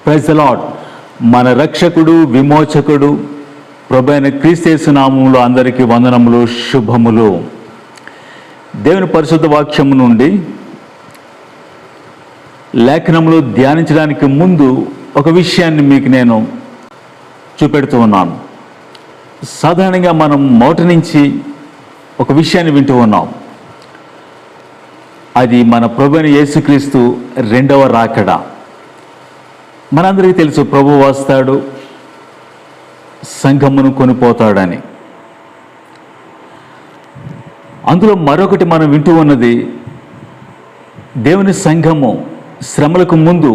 Praise the lord. మన రక్షకుడు, విమోచకుడు ప్రభువైన క్రీస్తు యేసు నామములో అందరికీ వందనములు, శుభములు. దేవుని పరిశుద్ధ వాక్యము నుండి లేఖనములు ధ్యానించడానికి ముందు ఒక విషయాన్ని మీకు నేను చూపెడుతూ ఉన్నాను. సాధారణంగా మనం మొదటి నుంచి ఒక విషయాన్ని వింటూ ఉన్నాం. అది మన ప్రభువైన యేసుక్రీస్తు రెండవ రాకడ. మనందరికీ తెలుసు, ప్రభు వస్తాడు, సంఘమును కొనిపోతాడని. అందులో మరొకటి మనం వింటూ ఉన్నది, దేవుని సంఘము శ్రమలకు ముందు,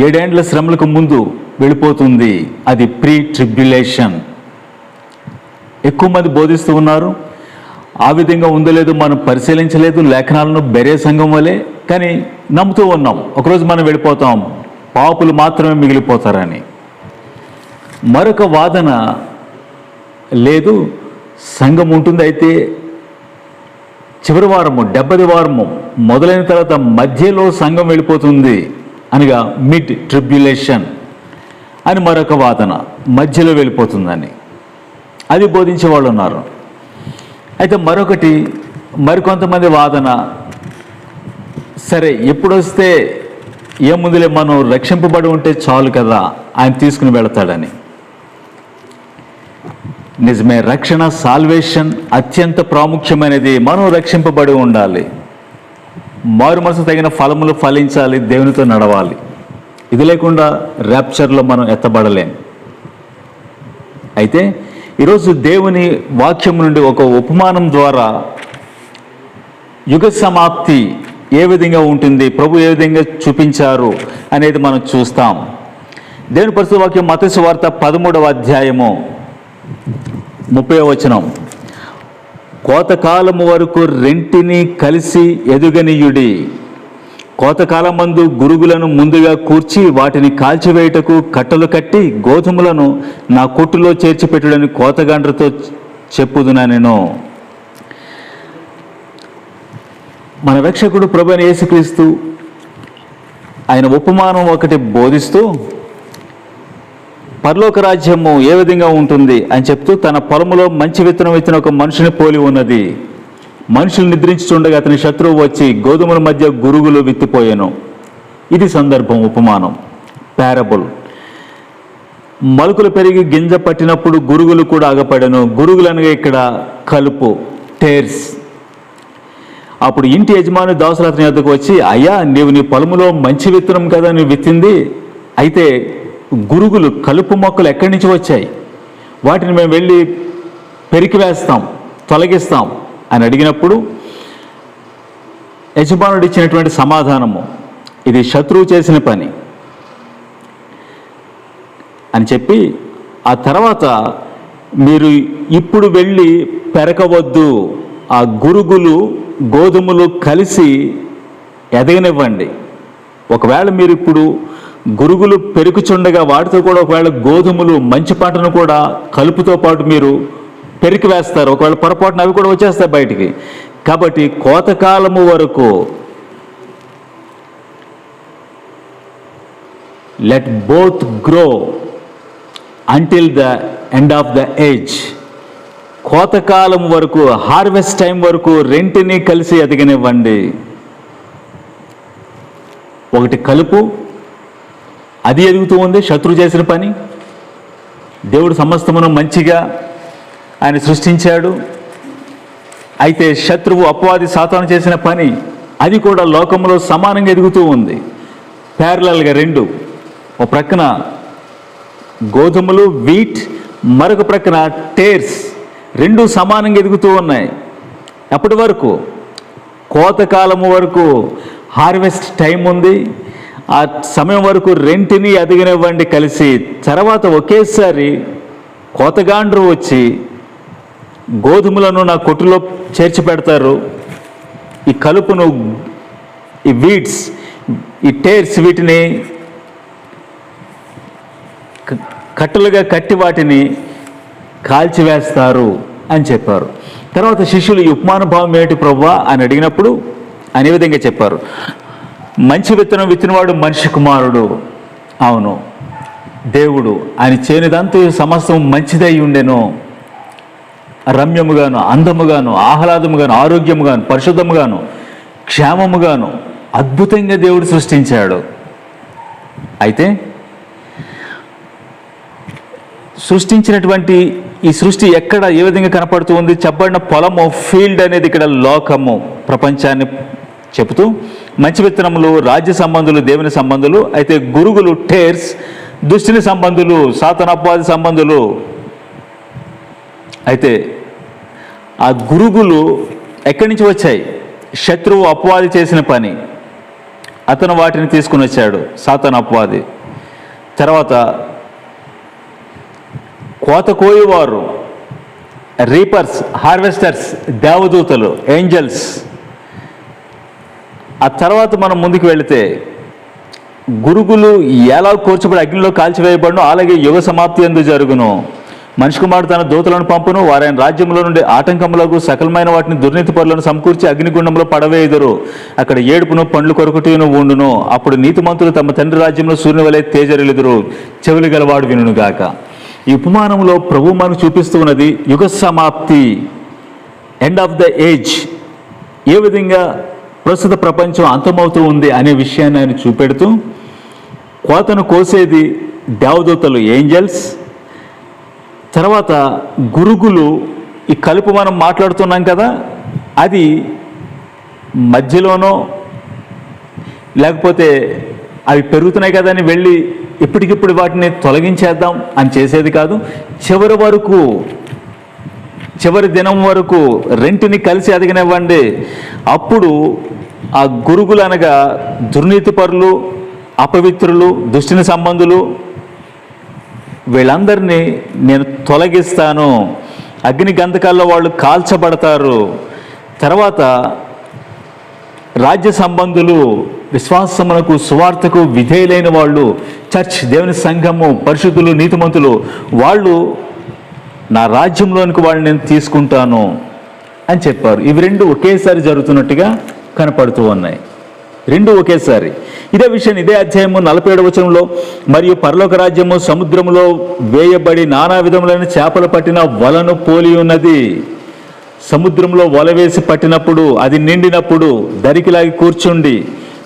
7 ఏండ్ల శ్రమలకు ముందు వెళ్ళిపోతుంది. అది ప్రీ ట్రిబ్యులేషన్. ఎక్కువ మంది బోధిస్తూ ఉన్నారు. ఆ విధంగా ఉందో లేదో మనం పరిశీలించలేదు లేఖనాలను, బెరే సంఘం వలె. కానీ నమ్ముతూ ఉన్నాం, ఒకరోజు మనం వెళ్ళిపోతాం, పాపులు మాత్రమే మిగిలిపోతారని. మరొక వాదన, లేదు, సంఘం ఉంటుంది, అయితే చివరి వారము 70వ వారము మొదలైన తర్వాత మధ్యలో సంఘం వెళ్ళిపోతుంది, అనగా మిడ్ ట్రిబ్యులేషన్ అని మరొక వాదన, మధ్యలో వెళ్ళిపోతుందని. అది బోధించే వాళ్ళు ఉన్నారు. అయితే మరికొంతమంది వాదన, సరే ఎప్పుడొస్తే ఏముందులే, మనం రక్షింపబడి ఉంటే చాలు కదా, ఆయన తీసుకుని వెళతాడని. నిజమే, రక్షణ, సాల్వేషన్ అత్యంత ప్రాముఖ్యమైనది. మనం రక్షింపబడి ఉండాలి, మారు మనసు తగిన ఫలములు ఫలించాలి, దేవునితో నడవాలి. ఇది లేకుండా ర్యాప్చర్లో మనం ఎత్తబడలేం. అయితే ఈరోజు దేవుని వాక్యం నుండి ఒక ఉపమానం ద్వారా యుగ సమాప్తి ఏ విధంగా ఉంటుంది, ప్రభు ఏ విధంగా చూపించారు అనేది మనం చూస్తాం. దేవుని పరిశుద్ధ వాక్యం మత్తయి సువార్త 13వ అధ్యాయము 30వ వచనం. కోతకాలము వరకు రెంటిని కలిసి ఎదుగనీయుడి. కోతకాలమందు గురుగులను ముందుగా కూర్చి వాటిని కాల్చివేయుటకు కట్టలు కట్టి గోధుమలను నా కొట్టులో చేర్చిపెట్టుడని కోతగాండ్రతో చెప్పుదునా నేను. మన రక్షకుడు ప్రభువైన యేసుక్రీస్తు ఆయన ఉపమానం ఒకటి బోధిస్తూ పరలోక రాజ్యము ఏ విధంగా ఉంటుంది అని చెప్తూ, తన పొలములో మంచి విత్తనం విత్తిన ఒక మనుషుని పోలి ఉన్నది. మనుషులు నిద్రించుచుండగా అతని శత్రువు వచ్చి గోధుమల మధ్య గురుగులు విత్తిపోయాను. ఇది సందర్భం, ఉపమానం, పారబుల్. మొలకలు పెరిగి గింజ పట్టినప్పుడు గురుగులు కూడా ఆగపడెను. గురుగులు అనగా ఇక్కడ కలుపు, టేర్స్. అప్పుడు ఇంటి యజమాని దాసులు అతని వద్దకు వచ్చి, అయ్యా, నీవు నీ పొలములో మంచి విత్తనం కదా నువ్వు విత్తింది, అయితే గురుగులు, కలుపు మొక్కలు ఎక్కడి నుంచి వచ్చాయి? వాటిని మేము వెళ్ళి పెరికివేస్తాం, తొలగిస్తాం అని అడిగినప్పుడు యజమానుడు ఇచ్చినటువంటి సమాధానము, ఇది శత్రువు చేసిన పని అని చెప్పి, ఆ తర్వాత మీరు ఇప్పుడు వెళ్ళి పెరకవద్దు, ఆ గురుగులు గోధుమలు కలిసి ఎదగనివ్వండి. ఒకవేళ మీరు ఇప్పుడు గురుగులు పెరుగుచుండగా వాటితో కూడా ఒకవేళ గోధుమలు, మంచి పంటను కూడా కలుపుతో పాటు మీరు పెరికి వేస్తారు. ఒకవేళ పొరపాటున అవి కూడా వచ్చేస్తాయి బయటికి. కాబట్టి కోతకాలము వరకు let both grow until the end of the age. కోతకాలం వరకు, హార్వెస్ట్ టైం వరకు రెంటిని కలిసి ఎదగనివ్వండి. ఒకటి కలుపు, అది ఎదుగుతూ ఉంది, శత్రువు చేసిన పని. దేవుడు సమస్తమును మంచిగా ఆయన సృష్టించాడు. అయితే శత్రువు, అపవాది, సాతాను చేసిన పని, అది కూడా లోకంలో సమానంగా ఎదుగుతూ ఉంది. ప్యారలల్గా రెండు, ఒక ప్రక్కన గోధుమలు, వీట్, మరొక ప్రక్కన టేర్స్, రెండు సమానంగా ఎదుగుతూ ఉన్నాయి. అప్పటి వరకు, కోతకాలము వరకు, హార్వెస్ట్ టైం ఉంది. ఆ సమయం వరకు రెంటిని ఎదగనివ్వండి కలిసి. తర్వాత ఒకేసారి కోతగాండ్రు వచ్చి గోధుమలను నా కొట్టులో చేర్చి పెడతారు. ఈ కలుపును, ఈ వీడ్స్, ఈ టేర్స్, వీటిని కట్టలుగా కట్టి వాటిని కాల్చివేస్తారు అని చెప్పారు. తర్వాత శిష్యులు, ఈ ఉపమానుభావం ఏమిటి ప్రభువా అని అడిగినప్పుడు అనే విధంగా చెప్పారు. మంచి విత్తనం విత్తినవాడు మనిషి కుమారుడు. అవును, దేవుడు ఆయన చేయనిదంతా సమస్తం మంచిదై ఉండెను, రమ్యముగాను, అందముగాను, ఆహ్లాదముగాను, ఆరోగ్యముగాను, పరిశుద్ధముగాను, క్షేమముగాను అద్భుతంగా దేవుడు సృష్టించాడు. అయితే సృష్టించినటువంటి ఈ సృష్టి ఎక్కడ ఏ విధంగా కనపడుతూ ఉంది? చెప్పబడిన పొలము, ఫీల్డ్ అనేది ఇక్కడ లోకము, ప్రపంచాన్ని చెబుతూ, మంచి విత్తనములు రాజ్య సంబంధులు, దేవుని సంబంధులు, అయితే గురుగులు టేర్స్ దుష్టుని సంబంధులు, సాతాను అపవాది సంబంధులు. అయితే ఆ గురుగులు ఎక్కడి నుంచి వచ్చాయి? శత్రువు అపవాది చేసిన పని, అతను వాటిని తీసుకుని వచ్చాడు, సాతాను అపవాది. తర్వాత కోత కోయేవారు, రీపర్స్, హార్వెస్టర్స్, దేవదూతలు, ఏంజల్స్. ఆ తర్వాత మనం ముందుకు వెళితే గురుగులు ఎలా కూర్చబడి అగ్నిలో కాల్చివేయబడును, అలాగే యుగ సమాప్తి యందు జరుగును. మనిషి కుమారుడు తన దూతలను పంపును, వారైన రాజ్యంలో నుండి ఆటంకములకు సకలమైన వాటిని దుర్నీతి పరులను సమకూర్చి అగ్నిగుండంలో పడవేయుదురు. అక్కడ ఏడుపును, పండ్లు కొరకుటీను ఉండును. అప్పుడు నీతిమంతులు తమ తండ్రి రాజ్యంలో సూర్యుని వలె తేజరిల్లుదురు. చెవులు గలవాడు వినుగాక. ఈ ఉపమానంలో ప్రభు మనకు చూపిస్తూ ఉన్నది యుగ సమాప్తి, ఎండ్ ఆఫ్ ద ఏజ్, ఏ విధంగా ప్రస్తుత ప్రపంచం అంతమవుతూ ఉంది అనే విషయాన్ని ఆయన చూపెడుతూ, కోతను కోసేది దేవదూతలు, ఏంజల్స్. తర్వాత గురుగులు, ఈ కలుపు మనం మాట్లాడుతున్నాం కదా, అది మధ్యలోనో లేకపోతే అవి పెరుగుతున్నాయి కదా అని వెళ్ళి ఇప్పటికిప్పుడు వాటిని తొలగించేద్దాం అని చేసేది కాదు. చివరి వరకు, చివరి దినం వరకు రెంటిని కలిసి ఎదగనివ్వండి. అప్పుడు ఆ గురుగులు అనగా దుర్నీతి పరులు, అపవిత్రులు, దుష్టుని సంబంధులు, వీళ్ళందరినీ నేను తొలగిస్తాను. అగ్ని గంధకాల్లో వాళ్ళు కాల్చబడతారు. తర్వాత రాజ్య సంబంధులు, విశ్వాసమునకు, సువార్తకు విధేయులైన వాళ్ళు, చర్చ్, దేవుని సంఘము, పరిశుద్ధులు, నీతిమంతులు, వాళ్ళు నా రాజ్యంలోనికి వాళ్ళని నేను తీసుకుంటాను అని చెప్పారు. ఇవి రెండు ఒకేసారి జరుగుతున్నట్టుగా కనపడుతూ ఉన్నాయి, రెండు ఒకేసారి. ఇదే విషయాన్ని ఇదే అధ్యాయము 47వ వచనంలో, మరియు పరలోక రాజ్యము సముద్రములో వేయబడి నానా విధములైన చేపలు పట్టిన వలను పోలి ఉన్నది. సముద్రంలో వల వేసి పట్టినప్పుడు, అది నిండినప్పుడు దరికిలాగి కూర్చుండి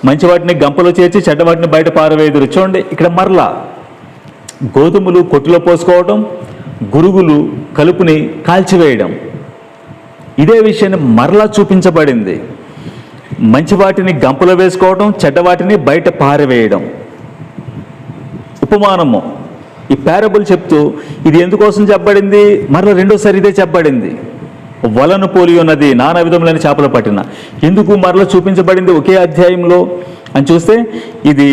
మంచి వాటిని గంపలో చేర్చి చెడ్డ వాటిని బయట పారవేయుదురు. చూడండి, ఇక్కడ మరలా గోధుమలు కొట్టులో పోసుకోవడం, గురుగులు కలుపుని కాల్చివేయడం, ఇదే విషయాన్ని మరలా చూపించబడింది. మంచి వాటిని గంపలో వేసుకోవడం, చెడ్డ వాటిని బయట పారవేయడం. ఉపమానము, ఈ పారబుల్ చెప్తూ ఇది ఎందుకోసం చెప్పబడింది? మరలా రెండోసారి ఇదే చెప్పబడింది. వలను పోలి ఉన్నది, నానా విధములైన చేపలు పట్టిన. ఎందుకు మరలా చూపించబడింది ఒకే అధ్యాయంలో అని చూస్తే, ఇది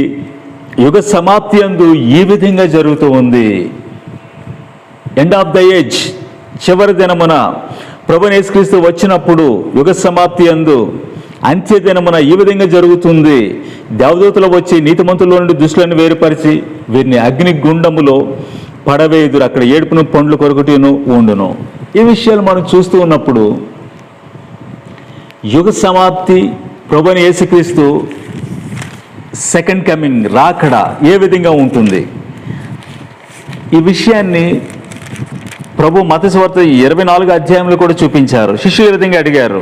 యుగ సమాప్తి యందు ఈ విధంగా జరుగుతూ ఉంది. ఎండ్ ఆఫ్ ద ఏజ్, చివరి దినమున ప్రభువైన యేసుక్రీస్తు వచ్చినప్పుడు యుగ సమాప్తి యందు, అంత్య దినమున ఈ విధంగా జరుగుతుంది. దేవదూతలు వచ్చి నీతిమంతుల్లో నుండి దుష్టులను వేరుపరిచి వీరిని అగ్ని గుండములో పడవేయుదురు. అక్కడ ఏడుపును, పండ్లు కొరకుటీను ఉండును. ఈ విషయాలు మనం చూస్తూ ఉన్నప్పుడు యుగ సమాప్తి, ప్రభువైన యేసుక్రీస్తు సెకండ్ కమింగ్, రాకడ ఏ విధంగా ఉంటుంది, ఈ విషయాన్ని ప్రభు మత్తయి సువార్త 24వ అధ్యాయంలో కూడా చూపించారు. శిష్యులు ఈ విధంగా అడిగారు,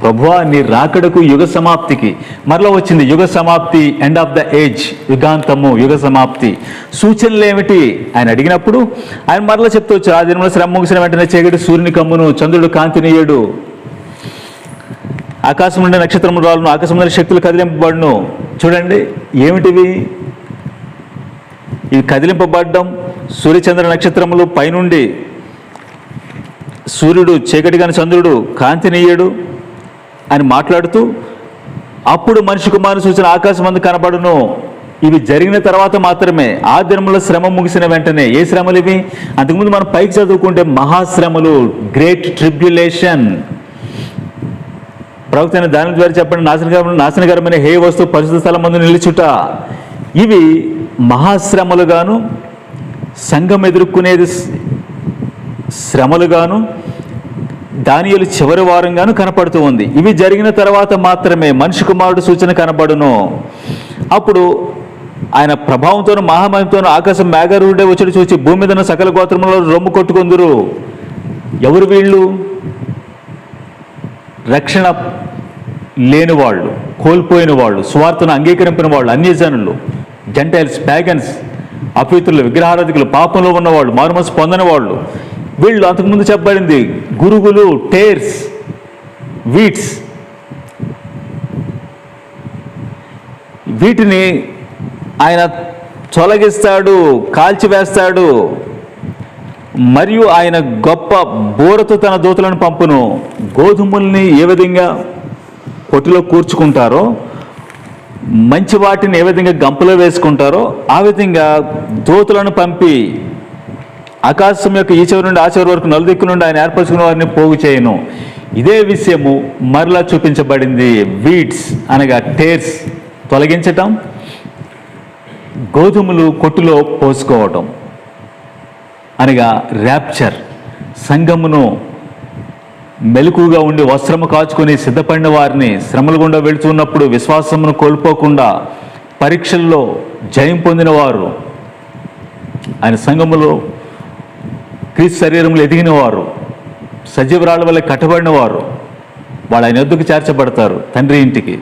ప్రభువా నీ రాకడకు, యుగ సమాప్తికి, మరలా వచ్చింది యుగ సమాప్తి, ఎండ్ ఆఫ్ ద ఏజ్, యుగాంతము, యుగ సమాప్తి, సూచనలు ఏమిటి ఆయన అడిగినప్పుడు ఆయన మరలా చెప్తూ వచ్చారు. ఆ దినంలో శ్రమ ముగిసిన వెంటనే చీకటి సూర్యుని కమ్మును, చంద్రుడు కాంతినీయుడు, ఆకాశం నుండి నక్షత్రములు రాలును, ఆకాశం నుండి శక్తులు కదిలింపబడును. చూడండి, ఏమిటివి? ఇవి కదిలింపబడ్డం, సూర్యచంద్ర నక్షత్రములు పైనుండి, సూర్యుడు చీకటి కాని చంద్రుడు కాంతినీయుడు అని మాట్లాడుతూ, అప్పుడు మనిషి కుమారుని సూచన ఆకాశం అందు కనబడును. ఇవి జరిగిన తర్వాత మాత్రమే, ఆ దినంలో శ్రమ ముగిసిన వెంటనే. ఏ శ్రమలు ఇవి? అంతకుముందు మనం పైకి చదువుకుంటే మహాశ్రమలు, గ్రేట్ ట్రిబ్యులేషన్. ప్రవక్త అయిన దాని ద్వారా చెప్పండి, నాశనకరమైన హే వస్తువు పరిశుద్ధ స్థలం మందు నిలుచుట. ఇవి మహాశ్రమలుగాను, సంఘం ఎదుర్కొనేది శ్రమలుగాను, దానియేలు చివరి వారంగాను కనపడుతూ ఉంది. ఇవి జరిగిన తర్వాత మాత్రమే మనిషి కుమారుడు సూచన కనబడును. అప్పుడు ఆయన ప్రభావంతోనూ మహామహిమతోనూ ఆకాశం మేఘారూఢుడై వచ్చి చూచి భూమి మీద ఉన్న సకల గోత్రములలో రొమ్ము కొట్టుకుందురు. ఎవరు వీళ్ళు? రక్షణ లేని వాళ్ళు, కోల్పోయిన వాళ్ళు, స్వార్థను అంగీకరింపిన వాళ్ళు, అన్యజనులు, జెంటైల్స్, ప్యాగన్స్, అపవిత్రులు, విగ్రహారాధికులు, పాపంలో ఉన్నవాళ్ళు, మారుమనసు పొందని వాళ్ళు. వీళ్ళు అంతకుముందు చెప్పబడింది గురుగులు, టేర్స్, వీట్స్. వీటిని ఆయన తొలగిస్తాడు, కాల్చివేస్తాడు. మరియు ఆయన గొప్ప బోరతో తన దూతలను పంపును. గోధుమల్ని ఏ విధంగా కొట్టులో కూర్చుకుంటారో, మంచి వాటిని ఏ విధంగా గంపలో వేసుకుంటారో, ఆ విధంగా దూతలను పంపి ఆకాశం యొక్క ఈ చివరి నుండి ఆ చివరి వరకు నలుదిక్కు నుండి ఆయన ఏర్పరచుకున్న వారిని పోగు చేయను. ఇదే విషయము మరలా చూపించబడింది. వీడ్స్ అనగా టేర్స్ తొలగించటం, గోధుమలు కొట్టులో పోసుకోవటం అనగా ర్యాప్చర్. సంఘమును మెలకుగా ఉండి వస్త్రము కాచుకొని సిద్ధపడిన వారిని శ్రమల గుండా వెళుతున్నప్పుడు విశ్వాసమును కోల్పోకుండా పరీక్షల్లో జయం పొందిన వారు, ఆయన సంఘములో క్రీస్తు శరీరంలో ఎదిగిన వారు, సజీవరాళ్ళ వల్ల కట్టబడిన వారు, వాళ్ళు ఆయన యొద్దకు చేర్చబడతారు తండ్రి ఇంటికి.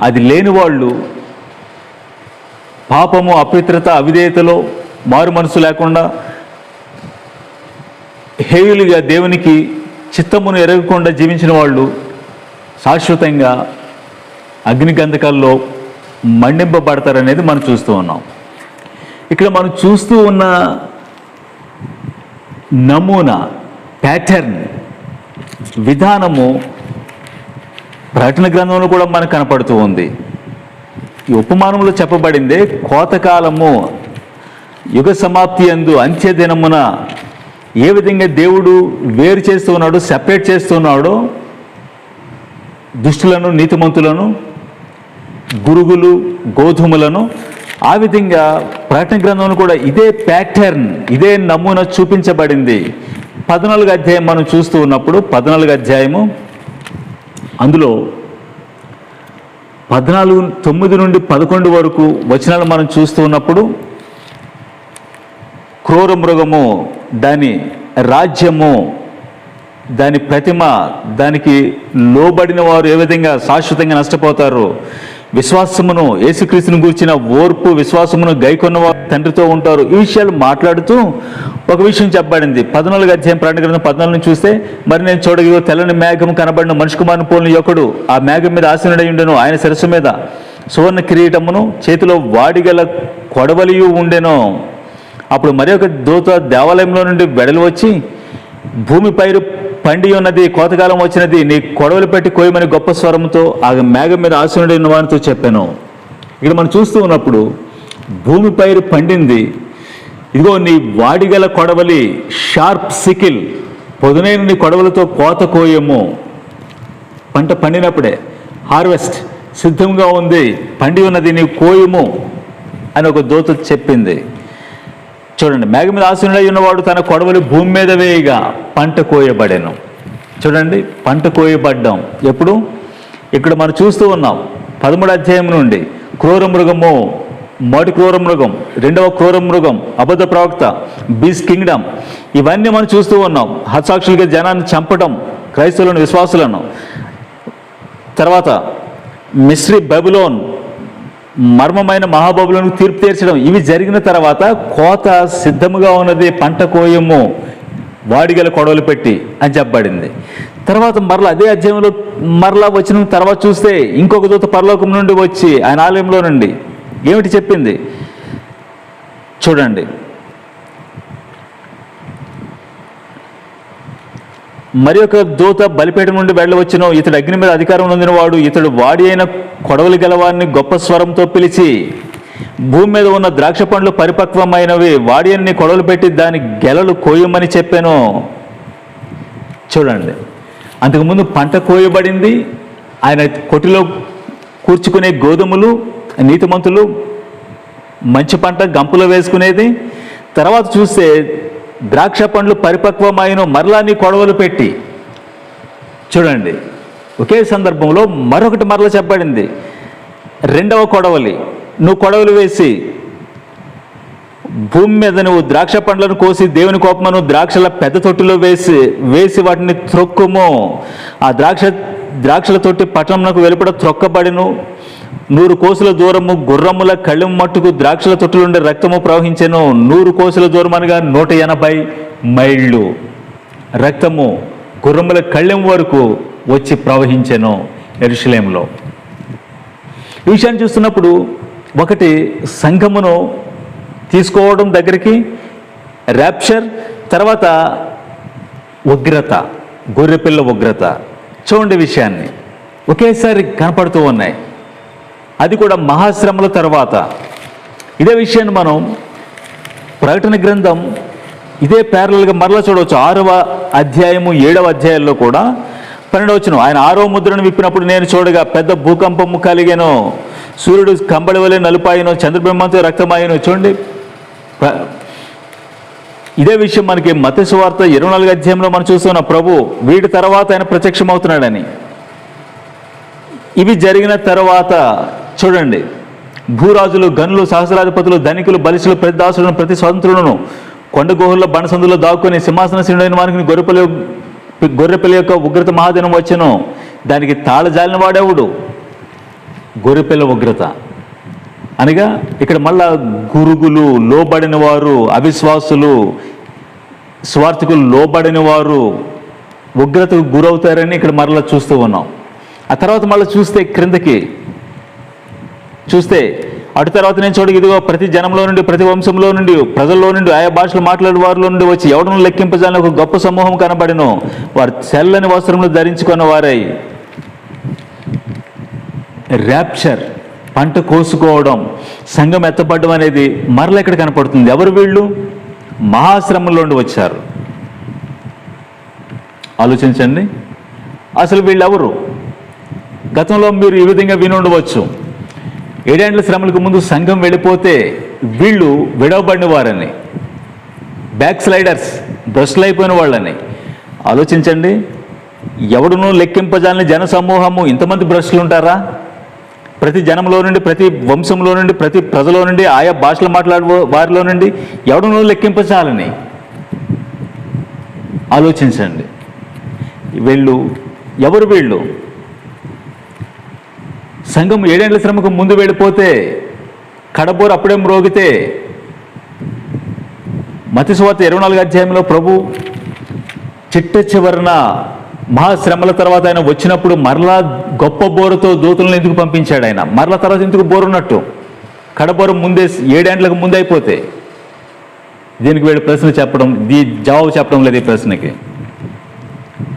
అది లేని వాళ్ళు పాపము, అపవిత్రత, అవిధేయతలో మారు మనసు లేకుండా హేయులుగా దేవునికి చిత్తమును ఎరగకుండా జీవించిన వాళ్ళు శాశ్వతంగా అగ్నిగంధకాల్లో మండింపబడతారనేది మనం చూస్తూ ఉన్నాం. ఇక్కడ మనం చూస్తూ ఉన్న నమూనా, ప్యాటర్న్, విధానము ప్రకటన గ్రంథంలో కూడా మనకు కనపడుతూ ఉంది. ఈ ఉపమానంలో చెప్పబడిందే కోతకాలము, యుగ సమాప్తి యందు అంత్య దినమున ఏ విధంగా దేవుడు వేరు చేస్తూ ఉన్నాడు, సెపరేట్ చేస్తున్నాడో దుష్టులను, నీతిమంతులను, గురుగులు, గోధుమలను, ఆ విధంగా ప్రకటన గ్రంథంలో కూడా ఇదే ప్యాటర్న్, ఇదే నమూనా చూపించబడింది. 14వ అధ్యాయం మనం చూస్తూ ఉన్నప్పుడు 14వ అధ్యాయము అందులో 9 నుండి 11 వరకు వచనాలు మనం చూస్తూ ఉన్నప్పుడు క్రూర మృగము, దాని రాజ్యము, దాని ప్రతిమ, దానికి లోబడిన వారు ఏ విధంగా శాశ్వతంగా నష్టపోతారు, విశ్వాసమును, యేసుక్రీస్తుని గూర్చిన ఓర్పు, విశ్వాసమును గైకొన్నవారు తండ్రితో ఉంటారు. ఈ విషయాలు మాట్లాడుతూ ఒక విషయం చెప్పబడింది. 14వ అధ్యాయం ప్రకటన గ్రంథం 14 చూస్తే, మరి నేను చూడగా తెల్లని మేఘం కనబడిన మనిషి కుమారుని పోలిన ఒకడు ఆ మేఘం మీద ఆసీనుడై ఉండెను. ఆయన శిరస్సు మీద సువర్ణ కిరీటమును, చేతిలో వాడిగల కొడవలియు ఉండెను. అప్పుడు మరి ఒక దూత దేవాలయంలో నుండి వెడలు వచ్చి, భూమి పైరు పండి ఉన్నది, కోతకాలం వచ్చినది, నీ కొడవలు పెట్టి కోయమని గొప్ప స్వరంతో ఆ మేఘం మీద ఆసీనుడై ఉన్న వారితో చెప్పాను. ఇక్కడ మనం చూస్తూ ఉన్నప్పుడు భూమి పైరు పండింది, ఇదిగో నీ వాడిగల కొడవలి, షార్ప్ సికిల్, పొదునైన నీ కొడవలతో కోత కోయము. పంట పండినప్పుడే, హార్వెస్ట్ సిద్ధంగా ఉంది, పండి ఉన్నది, నీ కోయము అని ఒక దూత చెప్పింది. చూడండి, మేఘం మీద ఆసీనుడై ఉన్నవాడు తన కొడవలి భూమి మీద వేయగా పంట కోయబడెను. చూడండి, పంట కోయబడ్డం ఎప్పుడు? ఇక్కడ మనం చూస్తూ ఉన్నాం 13వ అధ్యాయం నుండి క్రూర మృగము, మొదటి క్రూర మృగం, రెండవ క్రూర మృగం, అబద్ధ ప్రవక్త, బీస్ట్ కింగ్డమ్, ఇవన్నీ మనం చూస్తూ ఉన్నాం. హతసాక్షులుగా జనాన్ని చంపడం, క్రైస్తవులను, విశ్వాసులను. తర్వాత మిస్రీ బబులోన్, మర్మమైన మహాబబులను తీర్పు తీర్చడం, ఇవి జరిగిన తర్వాత కోత సిద్ధముగా ఉన్నది, పంట కోయము, వాడిగల కొడవలు పెట్టి అని చెప్పబడింది. తర్వాత మరలా అదే అధ్యాయంలో మరలా వచ్చిన తర్వాత చూస్తే ఇంకొక దూత పరలోకం నుండి వచ్చి ఆయన ఆలయంలో నుండి ఏమిటి చెప్పింది చూడండి. మరి ఒక దూత బలిపీఠం నుండి వెళ్ళవచ్చును, ఇతడు అగ్ని మీద అధికారం పొందిన వాడు, ఇతడు వాడి అయిన కొడవలి గలవారిని గొప్ప స్వరంతో పిలిచి, భూమి మీద ఉన్న ద్రాక్ష పండ్లు పరిపక్వమైనవి, వాడి అని కొడవలు పెట్టి దాని గెలలు కోయమని చెప్పాను. చూడండి, అంతకుముందు పంట కోయబడింది, ఆయన కొట్టిలో కూర్చుకునే గోధుమలు, నీతిమంతులు మంచి పంట గంపులో వేసుకునేది. తర్వాత చూస్తే ద్రాక్ష పండ్లు పరిపక్వమైన, మరలా నీ కొడవలు పెట్టి. చూడండి, ఒకే సందర్భంలో మరొకటి మరలా చెప్పబడింది. రెండవ కొడవలి, నువ్వు కొడవలి వేసి భూమి మీద నువ్వు ద్రాక్ష పండ్లను కోసి దేవుని కోపమును ద్రాక్షల పెద్ద తొట్టిలో వేసి వాటిని త్రొక్కుము. ఆ ద్రాక్షల తొట్టి పట్టణంకు వెలుపడ త్రొక్కబడిను. 100 కోసుల దూరము గుర్రముల కళ్ళెము మట్టుకు ద్రాక్షల తొట్టులుండే రక్తము ప్రవహించెను. 100 కోసుల దూరం అనగా 180 మైళ్ళు రక్తము గుర్రముల కళ్ళెము వరకు వచ్చి ప్రవహించెను యెరూషలేములో. ఈ విషయాన్ని చూస్తున్నప్పుడు ఒకటి సంఘమును తీసుకోవడం దగ్గరికి, ర్యాప్చర్, తర్వాత ఉగ్రత, గొర్రెపిల్ల ఉగ్రత. చూడండి విషయాన్ని ఒకేసారి కనపడుతూ ఉన్నాయి. అది కూడా మహాశ్రమల తర్వాత. ఇదే విషయాన్ని మనం ప్రకటన గ్రంథం ఇదే ప్యారలల్గా మరలా చూడవచ్చు. 6వ అధ్యాయము 7వ అధ్యాయంలో కూడా 12వ వచనం, ఆయన 6వ ముద్రను విప్పినప్పుడు నేను చూడగా పెద్ద భూకంపము కలిగాను, సూర్యుడు కంబళి వలె నలుపాయను, చంద్రబింబంతో రక్తమాయను. చూడండి, ఇదే విషయం మనకి మత్తయి సువార్త 24వ అధ్యాయంలో మనం చూస్తున్నాం. ప్రభు వీటి తర్వాత ఆయన ప్రత్యక్షమవుతున్నాడని. ఇవి జరిగిన తర్వాత చూడండి, భూరాజులు, గనులు, సహస్రాధిపతులు, ధనికులు, బలిసులు, ప్రతి దాసులను, ప్రతి స్వతంత్రులను కొండ గుహల్లో బండసందులో దాక్కుని సింహాసనశీనుడైన వారికి గొర్రెపిల్ల యొక్క ఉగ్రత మహాదినం వచ్చెను. దానికి తాళజాలిన వాడెవడు? గొర్రెపిల్ల ఉగ్రత అనగా ఇక్కడ మళ్ళా గురుగులు, లోబడిన వారు, అవిశ్వాసులు, స్వార్థికులు, లోబడిన వారు ఉగ్రతకు గురవుతారని ఇక్కడ మరలా చూస్తూ ఉన్నాం. ఆ తర్వాత మళ్ళీ చూస్తే క్రిందకి చూస్తే అటు తర్వాత నేను చూడ, ఇదిగో ప్రతి జనంలో నుండి, ప్రతి వంశంలో నుండి, ప్రజల్లో నుండి, ఆయా భాషలు మాట్లాడే వారిలో నుండి వచ్చి ఎవడను లెక్కింపజాలని ఒక గొప్ప సమూహం కనబడెను. వారు తెల్లని వస్త్రములు ధరించుకున్న వారై. ర్యాప్చర్, పంట కోసుకోవడం, సంఘం ఎత్తపడడం అనేది మరల ఎక్కడ కనపడుతుంది. ఎవరు వీళ్ళు? మహాశ్రమంలో నుండి వచ్చారు. ఆలోచించండి, అసలు వీళ్ళు ఎవరు? గతంలో మీరు ఈ విధంగా విని ఉండవచ్చు. 7 ఏండ్ల శ్రమలకు ముందు సంఘం వెళ్ళిపోతే వీళ్ళు విడవబడిన వారని, బ్యాక్ స్లైడర్స్, భ్రష్టులు అయిపోయిన వాళ్ళని. ఆలోచించండి, ఎవడునూ లెక్కింపజాలని జన సమూహము, ఇంతమంది భ్రష్టులు ఉంటారా? ప్రతి జనంలో నుండి, ప్రతి వంశంలో నుండి, ప్రతి ప్రజలో నుండి, ఆయా భాషలు మాట్లాడే వారిలో నుండి ఎవడునూ లెక్కింపజాలని. ఆలోచించండి, వీళ్ళు ఎవరు? వీళ్ళు సంఘం 7 ఏండ్ల శ్రమకు ముందు వెళ్ళిపోతే, కడబోరు అప్పుడే మ్రోగితే, మత్తయి సువార్త 24వ అధ్యాయంలో ప్రభు చిట్ట చివరన మహాశ్రమల తర్వాత ఆయన వచ్చినప్పుడు మరలా గొప్ప బోరుతో దూతలను ఎందుకు పంపించాడు ఆయన? మరలా తర్వాత ఎందుకు బోరున్నట్టు? కడబోరు ముందే 7 ఏండ్లకు ముందు అయిపోతే. దీనికి వీళ్ళు ప్రశ్న చెప్పడం, జవాబు చెప్పడం లేదు ఈ ప్రశ్నకి.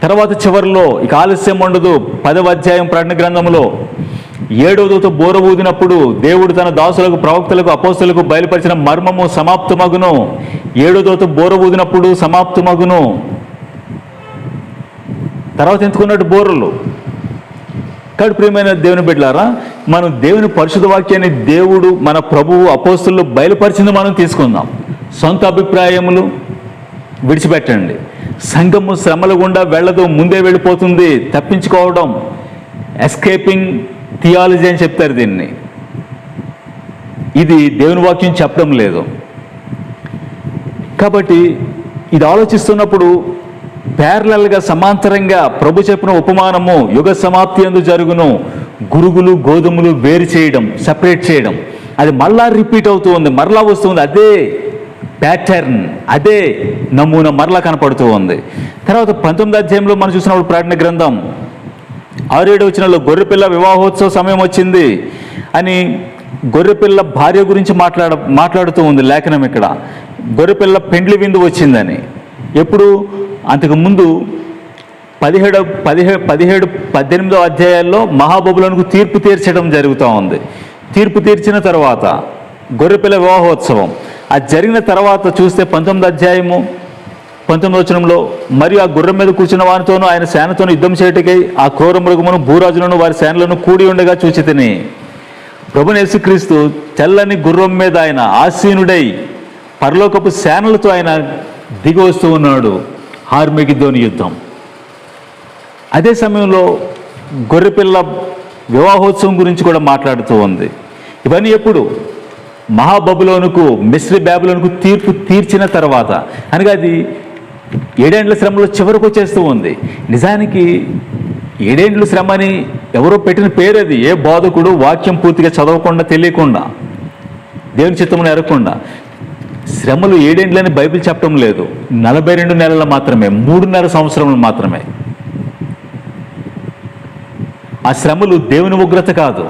తర్వాత చివరిలో ఇక ఆలస్యం ఉండదు. 10వ అధ్యాయం ప్రకటన గ్రంథంలో 7వ దూత బోర ఊదినప్పుడు దేవుడు తన దాసులకు, ప్రవక్తలకు, అపోస్తలకు బయలుపరిచిన మర్మము సమాప్తమగును. 7వ దూత బోర ఊదినప్పుడు సమాప్తమగును. తర్వాత ఎంచుకున్నట్టు బోరలు. కాబట్టి ప్రియమైన దేవుని బిడ్డలారా, మనం దేవుని పరిశుద్ధ వాక్యాన్ని దేవుడు మన ప్రభువు అపోస్తలు బయలుపరిచింది మనం తీసుకుందాం. సొంత అభిప్రాయములు విడిచిపెట్టండి. సంఘము శ్రమల గుండా వెళ్ళదు, ముందే వెళ్ళిపోతుంది. తప్పించుకోవడం, ఎస్కేపింగ్ థియాలజీ అని చెప్తారు దీన్ని. ఇది దేవుని వాక్యం చెప్పడం లేదు. కాబట్టి ఇది ఆలోచిస్తున్నప్పుడు ప్యారలల్గా, సమాంతరంగా ప్రభు చెప్పిన ఉపమానము యుగ సమాప్తి యందు జరుగును. గురుగులు, గోధుమలు వేరు చేయడం, సపరేట్ చేయడం, అది మళ్ళా రిపీట్ అవుతూ ఉంది, మరలా వస్తుంది. అదే ప్యాటర్న్, అదే నమూనా మరలా కనపడుతూ ఉంది. తర్వాత 19వ అధ్యాయంలో మనం చూసినప్పుడు ప్రకటన గ్రంథం 6-7 వచనాల్లో గొర్రెపిల్ల వివాహోత్సవ సమయం వచ్చింది అని గొర్రెపిల్ల భార్య గురించి మాట్లాడుతూ ఉంది లేఖనం. ఇక్కడ గొర్రెపిల్ల పెండ్లి విందు వచ్చిందని. ఎప్పుడు? అంతకుముందు 17-18వ అధ్యాయాల్లో మహాబబులోనికి తీర్పు తీర్చడం జరుగుతూ ఉంది. తీర్పు తీర్చిన తర్వాత గొర్రెపిల్ల వివాహోత్సవం అది జరిగిన తర్వాత చూస్తే 19వ అధ్యాయము 19వ వచనంలో, మరియు ఆ గుర్రం మీద కూర్చున్న వారితోనూ ఆయన సేనతోనూ యుద్ధం చేయటకై ఆ క్రూర మృగమును, భూరాజులను, వారి సేనలను కూడి ఉండగా చూచితిని. ప్రభువైన యేసుక్రీస్తు తెల్లని గుర్రం మీద ఆయన ఆసీనుడై పరలోకపు సేనలతో ఆయన దిగి వస్తూ ఉన్నాడు. హార్మెగిద్దోను యుద్ధం. అదే సమయంలో గొర్రెపిల్ల వివాహోత్సవం గురించి కూడా మాట్లాడుతూ ఉంది. ఇవన్నీ ఎప్పుడు? మహాబబులోనుకు, మిస్రి బాబులోనుకు తీర్పు తీర్చిన తర్వాత, అనగా అది 7 ఏండ్ల శ్రమలో చివరకు వచ్చేస్తూ ఉంది. నిజానికి 7 ఏండ్ల శ్రమ అని ఎవరో పెట్టిన పేరు అది. ఏ బోధకుడు వాక్యం పూర్తిగా చదవకుండా, తెలియకుండా, దేవుని చిత్తమును ఎరగకుండా శ్రమలు 7 ఏండ్లని బైబిల్ చెప్పడం లేదు. 42 నెలలు మాత్రమే, 3.5 సంవత్సరములు మాత్రమే. ఆ శ్రమలు దేవుని ఉగ్రత కాదు,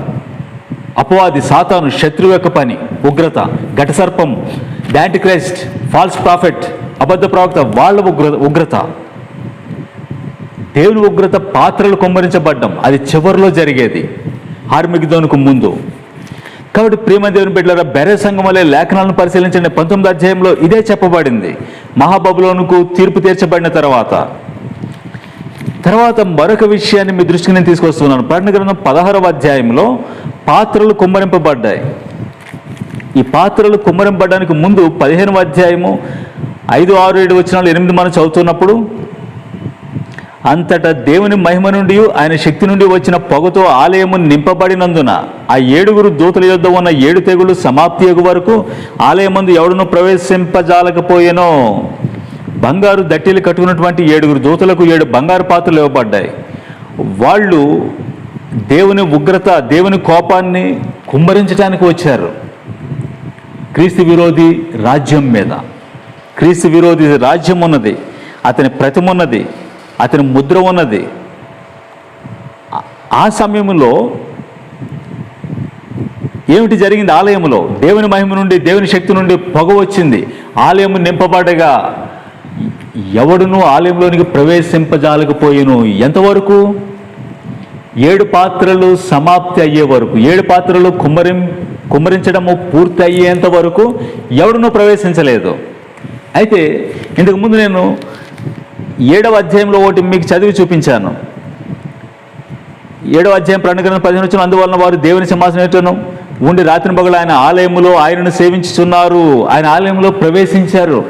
అపవాది, సాతాను, శత్రువు యొక్క పని, ఉగ్రత, ఘటసర్పం, యాంటి క్రైస్ట్, ఫాల్స్ ప్రాఫెట్, అబద్ధ ప్రవక్త, వాళ్ళ ఉగ్రత. దేవుని ఉగ్రత పాత్రలు కుమ్మరించబడ్డం అది చివరిలో జరిగేది, హార్మిగిదోనుకు ముందు. కాబట్టి ప్రేమ దేవుని బిడ్డలారా, బెరే సంఘం వలె లేఖనాలను పరిశీలించండి. 19వ అధ్యాయంలో ఇదే చెప్పబడింది. మహాబబులోనుకు తీర్పు తీర్చబడిన తర్వాత మరొక విషయాన్ని మీ దృష్టికి నేను తీసుకొస్తున్నాను. ప్రకటన గ్రంథం 16వ అధ్యాయంలో పాత్రలు కుమ్మరింపబడ్డాయి. ఈ పాత్రలు కుమ్మరింపబడడానికి ముందు 15వ అధ్యాయము 5, 6, 7 వచనాలు 8 మనం చదువుతున్నప్పుడు, అంతటా దేవుని మహిమ నుండి ఆయన శక్తి నుండి వచ్చిన పొగతో ఆలయము నింపబడినందున ఆ 7 దూతల యొద్ద ఉన్న 7 తెగులు సమాప్తి అగు వరకు ఆలయమందు ఎవడును ప్రవేశింపజాలకపోయేనో. బంగారు దట్టీలు కట్టుకున్నటువంటి 7 దూతలకు 7 బంగారు పాత్రలు ఇవ్వబడ్డాయి. వాళ్ళు దేవుని ఉగ్రత, దేవుని కోపాన్ని కుమ్మరించడానికి వచ్చారు. క్రీస్తు విరోధి రాజ్యం మీద, క్రీస్తు విరోధి రాజ్యం ఉన్నది, అతని ప్రతిమ ఉన్నది, అతని ముద్ర ఉన్నది. ఆ సమయంలో ఏమిటి జరిగింది? ఆలయంలో దేవుని మహిమ నుండి, దేవుని శక్తి నుండి పొగ వచ్చింది. ఆలయం నింపబడగా ఎవడును ఆలయంలోనికి ప్రవేశింపజాలకపోయేను. ఎంతవరకు? 7 పాత్రలు సమాప్తి అయ్యే వరకు, 7 పాత్రలు కుమ్మరించడము పూర్తి అయ్యేంత వరకు ఎవడునూ ప్రవేశించలేదు. అయితే ఇంతకుముందు నేను 7వ అధ్యాయంలో ఒకటి మీకు చదివి చూపించాను. 7వ అధ్యాయం ప్రకటన గ్రంథం 15 వచ్చిన, అందువలన వారు దేవుని సింహాసనం ఎట్టును ఉండి రాత్రి పగలు ఆయన ఆలయములో ఆయనను సేవించుచున్నారు. ఆయన ఆలయంలో ప్రవేశించారు.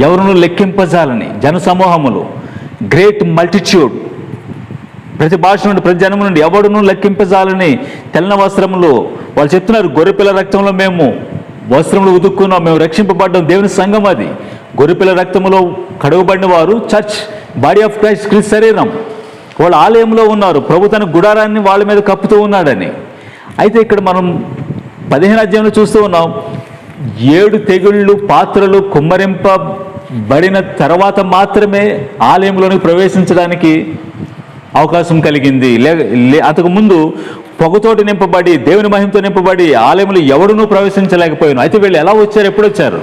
ఎవరును లెక్కింపజాలని జన సమూహములు, గ్రేట్ మల్టిట్యూడ్, ప్రతి భాష నుండి, ప్రతి జనము నుండి ఎవడును లెక్కింపజాలని తెల్ల వస్త్రములు. వాళ్ళు చెప్తున్నారు, గొర్రెపిల్ల రక్తంలో మేము వస్త్రములు ఉతుక్కున్నాం, మేము రక్షింపబడ్డాం. దేవుని సంఘం అది. గొర్రెపిల్ల రక్తములో కడుగబడిన వారు చర్చ్, బాడీ ఆఫ్ క్రైస్ట్, క్రీస్తు శరీరం. వాళ్ళు ఆలయంలో ఉన్నారు. ప్రభు తన గుడారాన్ని వాళ్ళ మీద కప్పుతూ ఉన్నాడని. అయితే ఇక్కడ మనం 15వ అధ్యాయంలో చూస్తూ ఉన్నాం, 7 తెగుళ్ళు, పాత్రలు కుమ్మరింపబడిన తర్వాత మాత్రమే ఆలయంలోనికి ప్రవేశించడానికి అవకాశం కలిగింది. అంతకుముందు పొగతోటి నింపబడి, దేవుని మహిమతో నింపబడి ఆలయంలో ఎవడునూ ప్రవేశించలేకపోయాను. అయితే వీళ్ళు ఎలా వచ్చారు? ఎప్పుడు వచ్చారు?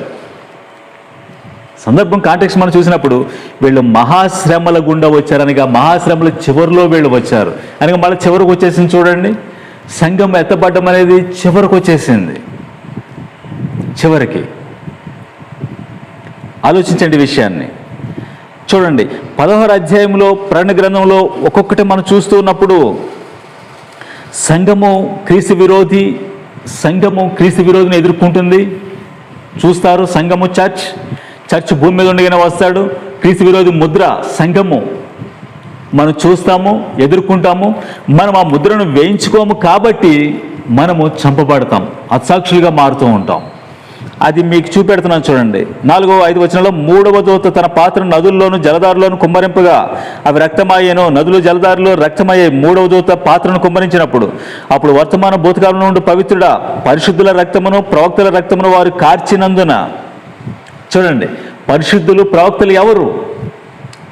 సందర్భం, కాంటెక్స్ట్ మనం చూసినప్పుడు వీళ్ళు మహాశ్రమల గుండా వచ్చారనగా, మహాశ్రమల చివరిలో వీళ్ళు వచ్చారు అనగా మళ్ళీ చివరికి వచ్చేసింది. చూడండి, సంఘం ఎత్తబడ్డం అనేది చివరికి వచ్చేసింది. చివరికి ఆలోచించండి విషయాన్ని. చూడండి, 16వ అధ్యాయంలో ప్రకటన గ్రంథంలో ఒక్కొక్కటి మనం చూస్తూ ఉన్నప్పుడు సంఘము క్రీస్తు విరోధిని ఎదుర్కొంటుంది. చూస్తారు, సంఘము చర్చ్ భూమి మీద ఉండగానే వస్తాడు. క్రీస్తు విరోధి ముద్ర సంఘము మనం చూస్తాము, ఎదుర్కొంటాము. మనం ఆ ముద్రను వేయించుకోము కాబట్టి మనము చంపబడతాం, అసాక్షులుగా మారుతూ ఉంటాం. అది మీకు చూపెడుతున్నాను చూడండి. 4వ 5 వచనంలో, 3వ దూత తన పాత్రను నదుల్లోను జలదారులోను కుమ్మరింపగా అవి రక్తమయ్యేను. నదులు జలదారులు రక్తమయ్యాయి. 3వ దూత పాత్రను కుమ్మరించినప్పుడు అప్పుడు వర్తమాన భూతకాలం నుండి పవిత్రుడా పరిశుద్ధుల రక్తమును ప్రవక్తల రక్తమును వారు కార్చినందున. చూడండి, పరిశుద్ధులు, ప్రవక్తలు ఎవరు?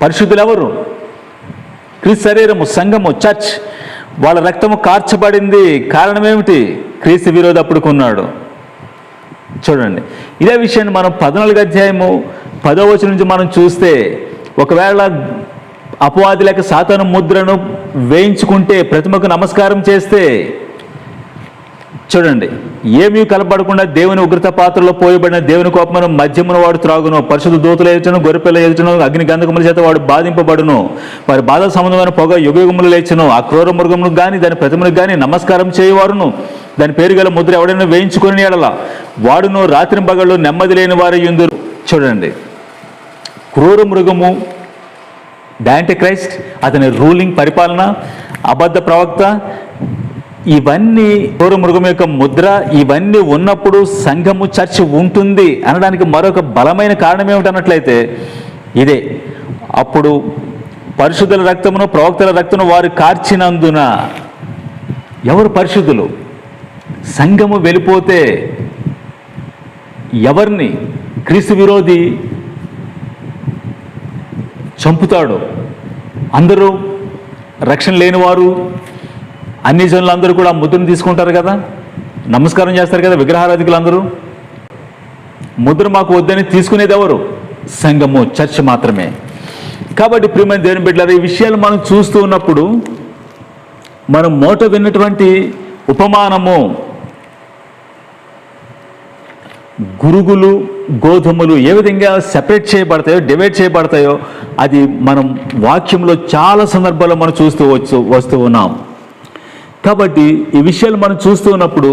పరిశుద్ధులు ఎవరు? క్రీస్తు శరీరము, సంఘము, చర్చ్. వాళ్ళ రక్తము కార్చబడింది. కారణం ఏమిటి? క్రీస్తు విరోధి అప్పుడుకున్నాడు. చూడండి, ఇదే విషయాన్ని మనం 14వ అధ్యాయము 10వ వచనం నుంచి మనం చూస్తే, ఒకవేళ అపవాది లేక సాతాను ముద్రను వేయించుకుంటే, ప్రతిమకు నమస్కారం చేస్తే, చూడండి, ఏమీ కలపడకుండా దేవుని ఉగ్రత పాత్రలో పోయబడిన దేవుని కోపమును మద్యమును వాడు త్రాగును. పరిశుద్ధ దూతల ఎదుటను, గొర్రెపిల్ల ఎదుటను, అగ్ని గంధకముల చేత వాడు బాధింపబడును. వారి బాధ సంబంధమైన పొగ యుగయుగములు లేచును. ఆ క్రూర మృగమును కానీ దాని ప్రతిమకు కానీ నమస్కారం చేయవారును దాని పేరు గల ముద్ర ఎవడైనా వేయించుకొని ఎడల వాడును రాత్రి పగళ్ళు నెమ్మది లేని వారి యుందురు. చూడండి, క్రూర మృగము యాంటి క్రైస్ట్, అతని రూలింగ్, పరిపాలన, అబద్ధ ప్రవక్త, ఇవన్నీ మృగం యొక్క ముద్ర ఇవన్నీ ఉన్నప్పుడు సంఘము చర్చ్ ఉంటుంది అనడానికి మరొక బలమైన కారణం ఏమిటన్నట్లయితే ఇదే. అప్పుడు పరిశుద్ధుల రక్తమును ప్రవక్తల రక్తమును వారు కార్చినందున. ఎవరు పరిశుద్ధులు? సంఘము వెళ్ళిపోతే ఎవరిని క్రీస్తు విరోధి చంపుతాడు. అందరూ రక్షణ లేనివారు, అన్ని జనులు అందరూ కూడా ముద్రను తీసుకుంటారు కదా, నమస్కారం చేస్తారు కదా విగ్రహారాధికులు అందరూ. ముద్ర మాకు వద్దని తీసుకునేది ఎవరు? సంఘము, చర్చ్ మాత్రమే. కాబట్టి ప్రియమైన దేవుని బిడ్డలారా, ఈ విషయాలు మనం చూస్తూ ఉన్నప్పుడు మనం మోట విన్నటువంటి ఉపమానము గురుగులు గోధుమలు ఏ విధంగా సెపరేట్ చేయబడతాయో, డివైడ్ చేయబడతాయో అది మనం వాక్యంలో చాలా సందర్భాల్లో మనం వస్తూ ఉన్నాం. కాబట్టి ఈ విషయాలు మనం చూస్తూ ఉన్నప్పుడు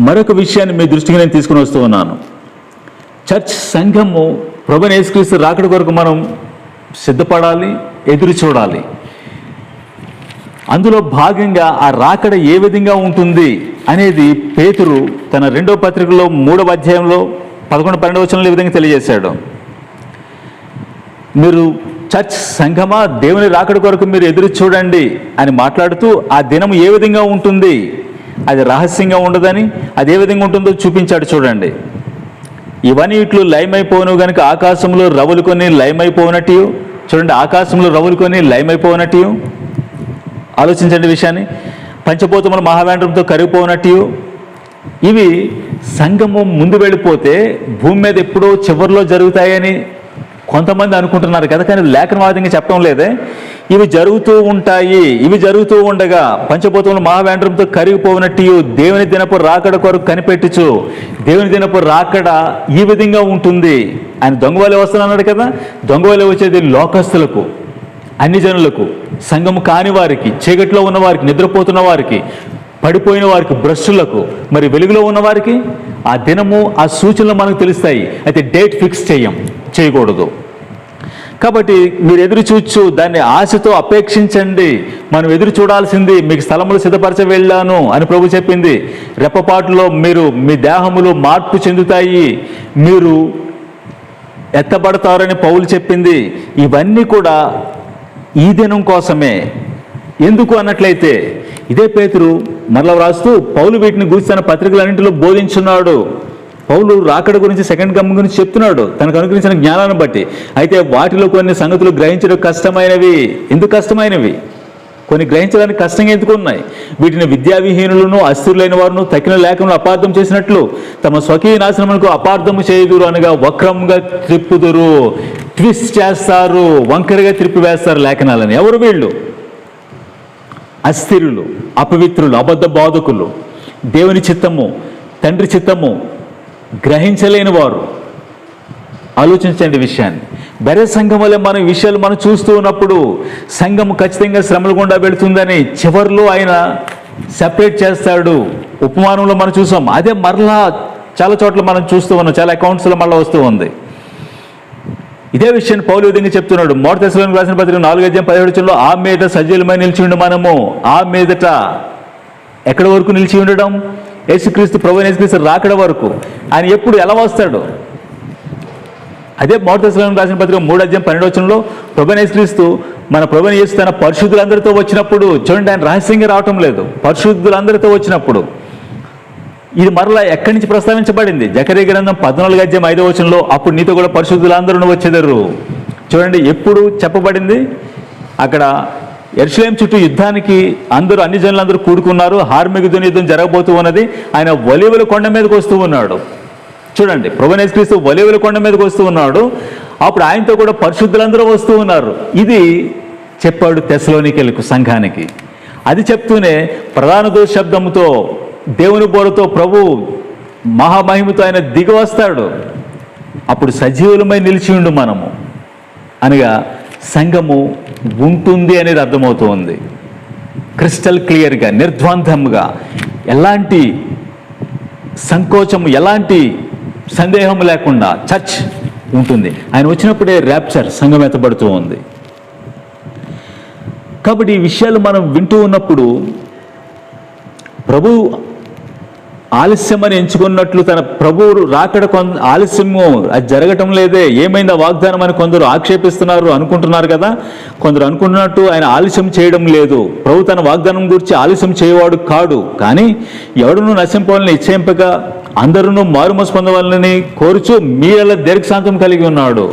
మరొక విషయాన్ని మీ దృష్టికి నేను తీసుకుని వస్తూ ఉన్నాను. చర్చ్ సంఘము ప్రభువైన యేసుక్రీస్తు రాకడ కొరకు మనం సిద్ధపడాలి, ఎదురు చూడాలి. అందులో భాగంగా ఆ రాకడ ఏ విధంగా ఉంటుంది అనేది పేతురు తన 2వ పత్రికలో 3వ అధ్యాయంలో 11-12 వచనంలో ఈ విధంగా తెలియజేశాడు. మీరు చర్చ్ సంఘమా, దేవుని రాకడ కొరకు మీరు ఎదురు చూడండి అని మాట్లాడుతూ ఆ దినం ఏ విధంగా ఉంటుంది, అది రహస్యంగా ఉండదని, అది ఏ విధంగా ఉంటుందో చూపించాడు. చూడండి, ఇవన్నీ ఇట్లు లయమైపోను గనుక ఆకాశంలో రవులుకొని లయమైపోనట్టు. చూడండి, ఆకాశంలో రవులుకొని లయమైపోనట్టు. ఆలోచించండి విషయాన్ని. పంచభూతములు మహావేంద్రంతో కరిగిపోనట్టు. ఇవి సంఘము ముందు వెళ్ళిపోతే భూమి మీద ఎప్పుడో చివరిలో జరుగుతాయని కొంతమంది అనుకుంటున్నారు కదా, కానీ లేఖనవాదంగా చెప్పడం లేదే. ఇవి జరుగుతూ ఉంటాయి. ఇవి జరుగుతూ ఉండగా పంచభూతములు మహావేంద్రంతో కరిగిపోనట్టు దేవుని దినపు రాకడ కొరకు కనిపెట్టుచు. దేవుని దినపు రాకడ ఈ విధంగా ఉంటుంది. ఆయన దొంగవాలే వస్తున్నాడు కదా, దొంగవాలే వచ్చేది లోకస్తులకు, అన్ని జనులకు, సంఘము కాని వారికి, చీకట్లో ఉన్న వారికి, నిద్రపోతున్న వారికి, పడిపోయిన వారికి, భ్రష్టులకు. మరి వెలుగులో ఉన్న వారికి ఆ దినము, ఆ సూచనలు మనకు తెలుస్తాయి. అయితే డేట్ ఫిక్స్ చేయకూడదు. కాబట్టి మీరు ఎదురు చూచు, దాన్ని ఆశతో అపేక్షించండి. మనం ఎదురు చూడాల్సింది, మీకు స్థలములు సిద్ధపరచ వెళ్ళాను అని ప్రభు చెప్పింది. రెప్పపాటులో మీ దేహములు మార్పు చెందుతాయి, మీరు ఎత్తబడతారని పౌలు చెప్పింది. ఇవన్నీ కూడా ఈ దినం కోసమే. ఎందుకు అన్నట్లయితే ఇదే పేతురు మరలా వ్రాస్తూ పౌలు వీటిని గురించి తన పత్రికలన్నింటిలో బోధించున్నాడు. పౌలు రాకడ గురించి, సెకండ్ కమింగ్ గురించి చెప్తున్నాడు తనకు అనుగ్రహించిన జ్ఞానాన్ని బట్టి. అయితే వాటిలో కొన్ని సంగతులు గ్రహించడం కష్టమైనవి. ఎందుకు కష్టమైనవి? కొన్ని గ్రహించడానికి కష్టంగా ఎందుకు ఉన్నాయి? వీటిని విద్యావిహీనులను, అస్థిరులైన వారును, తక్కిన లేఖను అపార్థం చేసినట్లు తమ స్వకీయ నాశనములకు అపార్థము చేయుదురు అనగా వక్రంగా త్రిప్పుదురు. ట్విస్ట్ చేస్తారు, వంకరగా త్రిప్పివేస్తారు లేఖనాలని. ఎవరు వీళ్ళు? అస్థిరులు, అపవిత్రులు, అబద్ధ బోధకులు, దేవుని చిత్తము, తండ్రి చిత్తము గ్రహించలేని వారు. ఆలోచించండి విషయాన్ని. బెరే సంఘం వల్ల మన విషయాలు మనం చూస్తూ ఉన్నప్పుడు సంఘము ఖచ్చితంగా శ్రమల గుండా వెళుతుందని చివరిలో ఆయన సెపరేట్ చేస్తాడు. ఉపమానంలో మనం చూసాం. అదే మరలా చాలా చోట్ల మనం చూస్తూ ఉన్నాం, చాలా అకౌంట్స్లో మళ్ళీ వస్తూ ఉంది. ఇదే విషయాన్ని పౌలు విధంగా చెప్తున్నాడు. 1 తెస్సలోనికీయులకు రాసిన పత్రిక 4:17 ఆ మీదట సజీలమై నిలిచి ఉండి మనము. ఆ మీదట ఎక్కడి వరకు నిలిచి ఉండడం? యేసుక్రీస్తు, ప్రభువైన యేసుక్రీస్తు రాకడ వరకు. ఆయన ఎప్పుడు, ఎలా వస్తాడు? అదే 1 తెస్సలోనికీయులకు రాసిన పత్రిక 3:12 ప్రభువైన యేసుక్రీస్తు, మన ప్రభువైన యేసు తన పరిశుద్ధులందరితో వచ్చినప్పుడు. చూడండి, ఆయన రహస్యంగా రావటం లేదు, పరిశుద్ధులందరితో వచ్చినప్పుడు. ఇది మరలా ఎక్కడి నుంచి ప్రస్తావించబడింది? జకరియా గ్రంథం 14:5 అప్పుడు నీతో కూడా పరిశుద్ధులందరూ వచ్చేదరు. చూడండి, ఎప్పుడు చెప్పబడింది? అక్కడ యెరూషలేము చుట్టూ యుద్ధానికి అందరూ, అన్ని జనులందరూ కూడుకున్నారు. హార్మెగిద్దోను యుద్ధం జరగబోతూ ఉన్నది. ఆయన ఒలీవల కొండ మీదకి వస్తూ ఉన్నాడు. చూడండి, ప్రభువైన యేసుక్రీస్తు ఒలీవల కొండ మీదకి వస్తూ ఉన్నాడు. అప్పుడు ఆయనతో కూడా పరిశుద్ధులందరూ వస్తూ ఉన్నారు. ఇది చెప్పాడు తెస్సలోనికీయులకు, సంఘానికి. అది చెప్తూనే ప్రధాన దూత శబ్దంతో, దేవుని బోరతో ప్రభు మహామహిమతో ఆయన దిగి వస్తాడు. అప్పుడు సజీవులమై నిలిచి ఉండు మనము అనగా సంఘము ఉంటుంది అనేది అర్థమవుతుంది. క్రిస్టల్ క్లియర్గా, నిర్ద్వంద్వంగా, ఎలాంటి సంకోచము, ఎలాంటి సందేహం లేకుండా చర్చ్ ఉంటుంది. ఆయన వచ్చినప్పుడే ర్యాప్చర్, సంఘం ఎత్తబడుతూ ఉంది. కాబట్టి ఈ విషయాలు మనం వింటూ ఉన్నప్పుడు ప్రభు ఆలస్యమని ఎంచుకున్నట్లు తన ప్రభువు రాకడ ఆలస్యము అది జరగటం లేదే, ఏమైందా వాగ్దానం అని కొందరు ఆక్షేపిస్తున్నారు, అనుకుంటున్నారు కదా. కొందరు అనుకుంటున్నట్టు ఆయన ఆలస్యం చేయడం లేదు. ప్రభు తన వాగ్దానం గురించి ఆలస్యం చేయవాడు కాడు, కానీ ఎవడును నశింపవాలని నిశ్చయింపక అందరూ మారుమనసు పొందవాలని కోరుచు మీరెలా దీర్ఘశాంతం కలిగి ఉన్నాడు.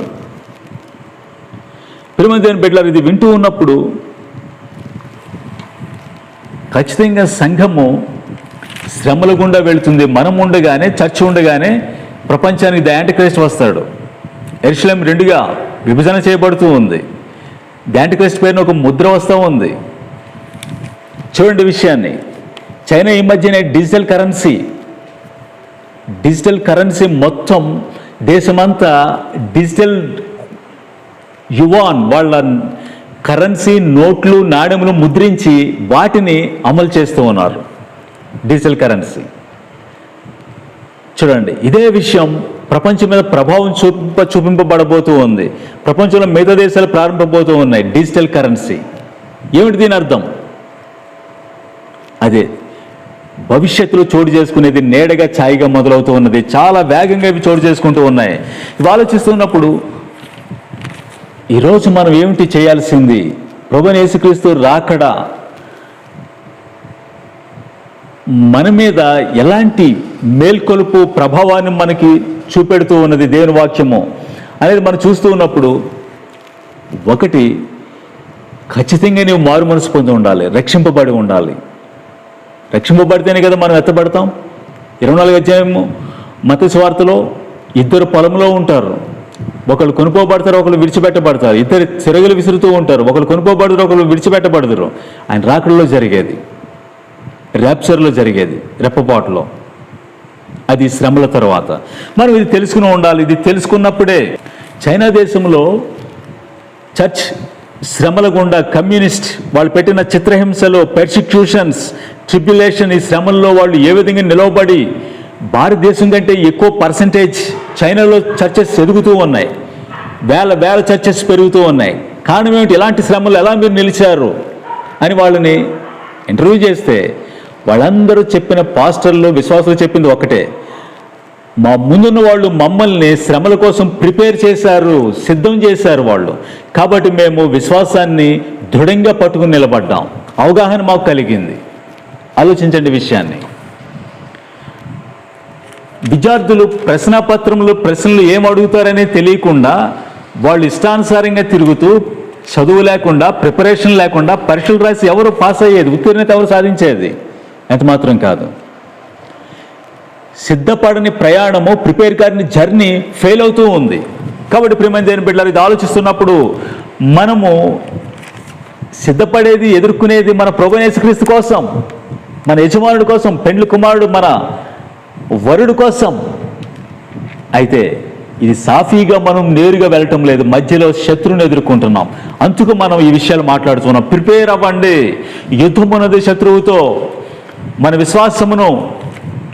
ప్రియమైన దేవుని బిడ్డలారా, ఇది వింటూ ఉన్నప్పుడు ఖచ్చితంగా సంఘము శ్రమల గుండా వెళుతుంది. మనం ఉండగానే, చర్చ్ ఉండగానే ప్రపంచానికి ద యాంటిక్రైస్ట్ వస్తాడు. యెరూషలేం రెండుగా విభజన చేయబడుతూ ఉంది. ద యాంటిక్రైస్ట్ పేరున ఒక ముద్ర వస్తూ ఉంది. చూడండి విషయాన్ని. చైనా ఈ మధ్యనే డిజిటల్ కరెన్సీ మొత్తం దేశమంతా డిజిటల్ యువాన్ వాళ్ళ కరెన్సీ నోట్లు నాణెములు ముద్రించి వాటిని అమలు చేస్తూ ఉన్నారు. డిజిటల్ కరెన్సీ చూడండి. ఇదే విషయం ప్రపంచం మీద ప్రభావం చూపింపబడబోతూ ఉంది. ప్రపంచంలో మిగతా దేశాలు ప్రారంభబోతూ ఉన్నాయి డిజిటల్ కరెన్సీ. ఏమిటి దీని అర్థం? అదే భవిష్యత్తులో చోటు చేసుకునేది నేడగా ఛాయిగా మొదలవుతూ ఉన్నది. చాలా వేగంగా ఇవి చోటు చేసుకుంటూ ఉన్నాయి. ఇవి ఆలోచిస్తున్నప్పుడు ఈరోజు మనం ఏమిటి చేయాల్సింది? ప్రభువైన యేసుక్రీస్తు రాకడ మన మీద ఎలాంటి మేల్కొలుపు ప్రభావాన్ని మనకి చూపెడుతూ ఉన్నది దేవుని వాక్యము అనేది మనం చూస్తూ ఉన్నప్పుడు, ఒకటి, ఖచ్చితంగా నీవు మారు మనసు పొంది ఉండాలి, రక్షింపబడి ఉండాలి. రక్షింపబడితేనే కదా మనం ఎత్తబడతాం. 24వ అధ్యాయము మత్తయి సువార్తలో ఇద్దరు పొలంలో ఉంటారు, ఒకళ్ళు కొనుక్కోబడతారు, ఒకళ్ళు విడిచిపెట్టబడతారు. ఇద్దరు చిరగలు విసురుతూ ఉంటారు, ఒకళ్ళు కొనుక్కోబడతారు, ఒకళ్ళు విడిచిపెట్టబడతారు. ఆయన రాకడలో జరిగేది, ర్యాప్చర్లో జరిగేది, రెప్పపాటులో. అది శ్రమల తర్వాత మనం ఇది తెలుసుకుని ఉండాలి. ఇది తెలుసుకున్నప్పుడే చైనా దేశంలో చర్చ్ శ్రమల గుండా కమ్యూనిస్ట్ వాళ్ళు పెట్టిన చిత్రహింసలు, పెర్సిక్యూషన్స్, ట్రిబ్యులేషన్, ఈ శ్రమల్లో వాళ్ళు ఏ విధంగా నిలవబడి భారతదేశం కంటే ఎక్కువ పర్సంటేజ్ చైనాలో చర్చెస్ ఎదుగుతూ ఉన్నాయి, వేల చర్చెస్ పెరుగుతూ ఉన్నాయి. కారణం ఏమిటి? ఇలాంటి శ్రమలు ఎలా మీరు నిలిచారు అని వాళ్ళని ఇంటర్వ్యూ చేస్తే వాళ్ళందరూ చెప్పిన పాస్టర్లు, విశ్వాసులు చెప్పింది ఒకటే, మా ముందున్న వాళ్ళు మమ్మల్ని శ్రమల కోసం ప్రిపేర్ చేశారు, సిద్ధం చేశారు వాళ్ళు, కాబట్టి మేము విశ్వాసాన్ని దృఢంగా పట్టుకుని నిలబడ్డాం. అవగాహన మాకు కలిగింది. ఆలోచించండి విషయాన్ని. విద్యార్థులు ప్రశ్నలు ఏం అడుగుతారనే తెలియకుండా వాళ్ళు ఇష్టానుసారంగా తిరుగుతూ, చదువు లేకుండా, ప్రిపరేషన్ లేకుండా పరీక్షలు రాసి ఎవరు పాస్ అయ్యేది, ఉత్తీర్ణత ఎవరు సాధించేది? ఎంత మాత్రం కాదు. సిద్ధపడని ప్రయాణము, ప్రిపేర్ కాని జర్నీ ఫెయిల్ అవుతూ ఉంది. కాబట్టి ప్రియమైన దేవుని బిడ్డలారా, ఇది ఆలోచిస్తున్నప్పుడు మనము సిద్ధపడేది, ఎదుర్కొనేది మన ప్రభువైన యేసుక్రీస్తు కోసం, మన యజమానుడి కోసం, పెండ్లి కుమారుడు మన వరుడు కోసం. అయితే ఇది సాఫీగా మనం నేరుగా వెళ్ళటం లేదు, మధ్యలో శత్రువుని ఎదుర్కొంటున్నాం. అందుకు మనం ఈ విషయాలు మాట్లాడుతున్నాం. ప్రిపేర్ అవ్వండి. యుద్ధం ఉన్నది శత్రువుతో. మన విశ్వాసమును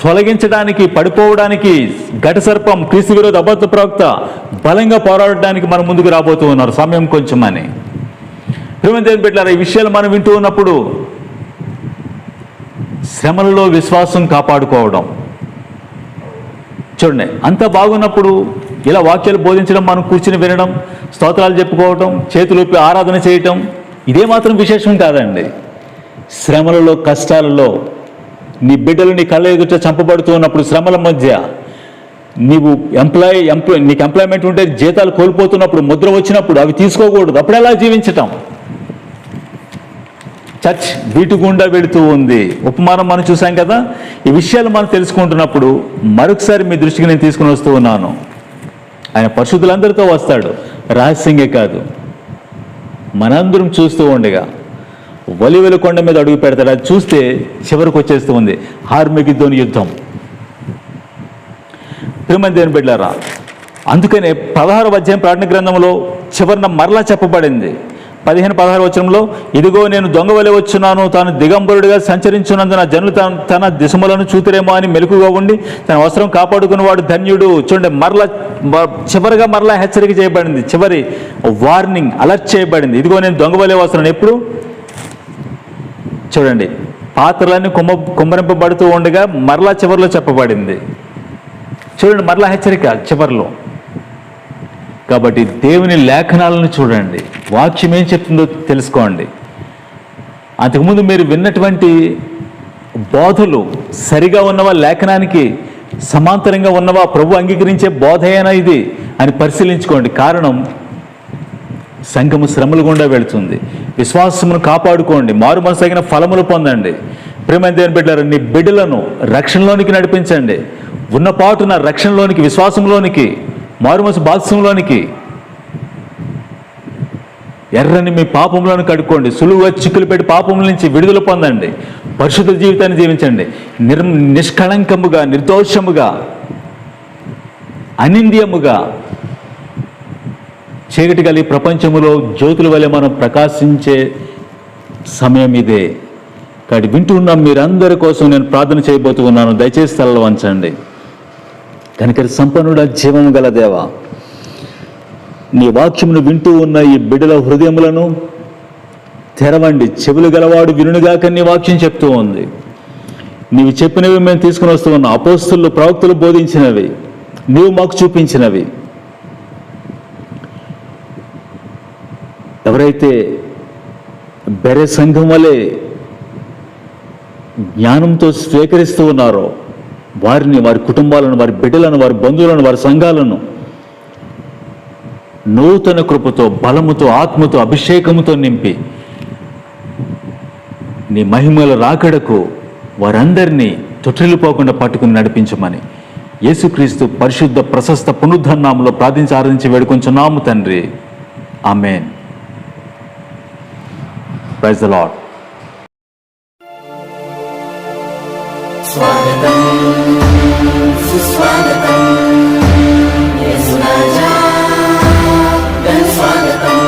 తొలగించడానికి, పడిపోవడానికి ఘట సర్పం, క్రీస్తు విరోధ అబద్ధ ప్రవక్త బలంగా పోరాడడానికి మనం ముందుకు రాబోతూ ఉన్నారు. సమయం కొంచెం అని ప్రియమైన దేవుని బిడ్డలారా, ఈ విషయాలు మనం వింటూ ఉన్నప్పుడు శ్రమలలో విశ్వాసం కాపాడుకోవడం. చూడండి, అంతా బాగున్నప్పుడు ఇలా వాక్యాలు బోధించడం, మనం కూర్చుని వినడం, స్తోత్రాలు చెప్పుకోవటం, చేతులూపి ఆరాధన చేయటం, ఇదే మాత్రం విశేషం కాదండి. శ్రమలలో, కష్టాలలో, నీ బిడ్డలు నీ కళ్ళ ఎదుట చంపబడుతూ ఉన్నప్పుడు, శ్రమల మధ్య నీవు నీకు ఎంప్లాయ్మెంట్ ఉంటే జీతాలు కోల్పోతున్నప్పుడు, ముద్ర వచ్చినప్పుడు అవి తీసుకోకూడదు. అప్పుడు ఎలా జీవించటం? చర్చ్ వీటి గుండా వెళుతూ ఉంది. ఉపమానం మనం చూసాం కదా. ఈ విషయాలు మనం తెలుసుకుంటున్నప్పుడు మరొకసారి మీ దృష్టికి నేను తీసుకుని వస్తూ ఉన్నాను. ఆయన పరిశుద్ధులందరితో వస్తాడు, రహస్యంగా కాదు. మనందరం చూస్తూ ఉండగా ఒలీవల కొండ మీద అడుగు పెడతాడు. అది చూస్తే చివరికి వచ్చేస్తూ ఉంది హార్మెగిద్దోను యుద్ధం. ప్రియమైన దేవుని బిడ్డలారా, అందుకనే 16వ అధ్యాయం ప్రకటన గ్రంథంలో చివరన మరలా చెప్పబడింది. 15-16 వచనంలో, ఇదిగో నేను దొంగ వలె వచ్చున్నాను, తాను దిగంబరుడిగా సంచరించున్నందున జనులు తన దిశములను చూతురేమో అని మెలకుగా ఉండి తన వస్త్రం కాపాడుకున్నవాడు ధన్యుడు. చూడండి, చివరిగా మరలా హెచ్చరిక చేయబడింది, చివరి వార్నింగ్, అలర్ట్ చేయబడింది. ఇదిగో నేను దొంగ వలె వస్తున్నాను. ఎప్పుడు? చూడండి, పాత్రలన్నీ కుమ్మరింపబడుతూ ఉండగా మరలా చివరిలో చెప్పబడింది. చూడండి, మరలా హెచ్చరిక చివరిలో. కాబట్టి దేవుని లేఖనాలను చూడండి, వాక్యం ఏం చెప్తుందో తెలుసుకోండి. అంతకుముందు మీరు విన్నటువంటి బోధలు సరిగా ఉన్నవా, లేఖనానికి సమాంతరంగా ఉన్నవా, ప్రభు అంగీకరించే బోధ అయినా ఇది అని పరిశీలించుకోండి. కారణం, సంఘము శ్రమలు గుండా వెళుతుంది. విశ్వాసమును కాపాడుకోండి, మారు మనసగిన ఫలములు పొందండి. ప్రియమైన దేవుని బిడ్డలారా, నీ బిడ్డలను రక్షణలోనికి నడిపించండి. ఉన్న పాటున రక్షణలోనికి, విశ్వాసంలోనికి, మారు మనసు బాధ్యంలోనికి. ఎర్రని మీ పాపములను కడుక్కోండి, సులువుగా చిక్కులు పెట్టి పాపముల నుంచి విడుదల పొందండి, పరిశుద్ధ జీవితాన్ని జీవించండి. నిష్కళంకముగా, నిర్దోషముగా, అనింద్యముగా చీకటి కలిగి ప్రపంచములో జ్యోతుల వలె మనం ప్రకాశించే సమయం ఇదే. కాబట్టి వింటూ ఉన్నాం, మీరందరి కోసం నేను ప్రార్థన చేయబోతూ ఉన్నాను. దయచేసి తలలు వంచండి. కనుక సంపన్నుడ, జీవము గల దేవా, నీ వాక్యమును వింటూ ఉన్న ఈ బిడ్డల హృదయములను తెరవండి. చెవులు గలవాడు వినుగాక నీ వాక్యం చెప్తూ ఉంది. నీవు చెప్పినవి మేము తీసుకుని వస్తూ ఉన్నాం. అపోస్తులు, ప్రవక్తలు బోధించినవి, నీవు మాకు చూపించినవి. ఎవరైతే బెరె సంఘం వలె జ్ఞానంతో స్వీకరిస్తూ ఉన్నారో వారిని, వారి కుటుంబాలను, వారి బిడ్డలను, వారి బంధువులను, వారి సంఘాలను నూతన కృపతో, బలముతో, ఆత్మతో, అభిషేకముతో నింపి నీ మహిమల రాకడకు వారందరినీ తొట్టిల్లిపోకుండా పట్టుకుని నడిపించమని యేసుక్రీస్తు పరిశుద్ధ ప్రశస్త పునరుద్ధరణామములో ప్రార్థించి ఆరాధించి వేడుకొంచున్నాము తండ్రి. ఆమేన్. Praise the Lord. స్వాగతం, సుస్వాగతం, యేసు రాజా స్వాగతం.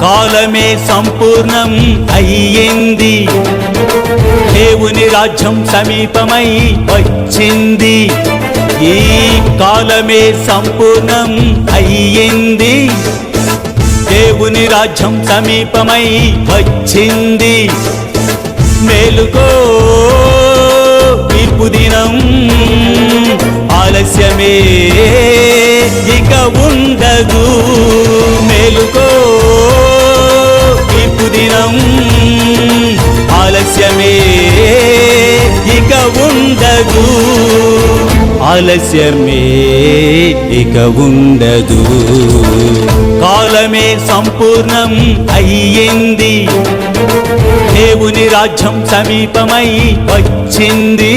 కాలమే సంపూర్ణం అయ్యింది, దేవుని రాజ్యం సమీపమై వచ్చింది. ఈ కాలమే సంపూర్ణం అయ్యింది, దేవుని రాజ్యం సమీపమై వచ్చింది. మేలుకో, తీర్పు దినం ఆలస్యమే ఇక ఉండదు. మేలుకో, తీర్పు దినం ఆలస్యమే ఇక ఉండదు. ఆలస్యమే ఇక ఉండదు. కాలమే సంపూర్ణం అయ్యింది, దేవుని రాజ్యం సమీపమై వచ్చింది.